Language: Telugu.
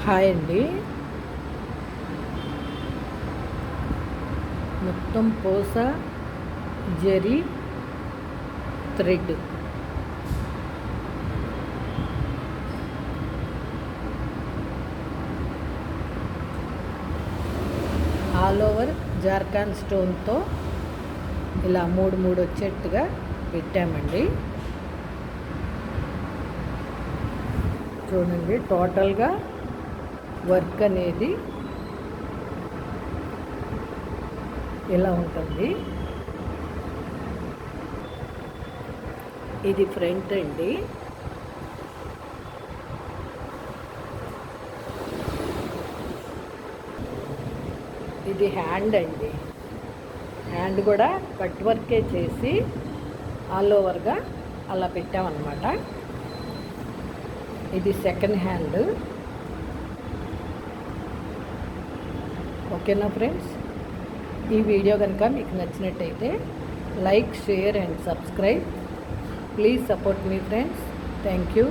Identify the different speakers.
Speaker 1: హాయ్ అండి. మొత్తం పూస zari thread all over Jharkhand స్టోన్తో ఇలా మూడు మూడు వచ్చేట్టుగా పెట్టామండి. చూడండి, టోటల్గా వర్క్ అనేది ఇలా ఉంటుంది. ఇది ఫ్రంట్ అండి. ఇది హ్యాండ్ అండి. హ్యాండ్ కూడా కట్ వర్కే చేసి ఆల్ ఓవర్గా అలా పెట్టామన్నమాట. ఇది సెకండ్ హ్యాండ్. ఓకేనా ఫ్రెండ్స్, ఈ వీడియో కనుక మీకు నచ్చినట్టయితే like, share and subscribe. Please support me friends. Thank you.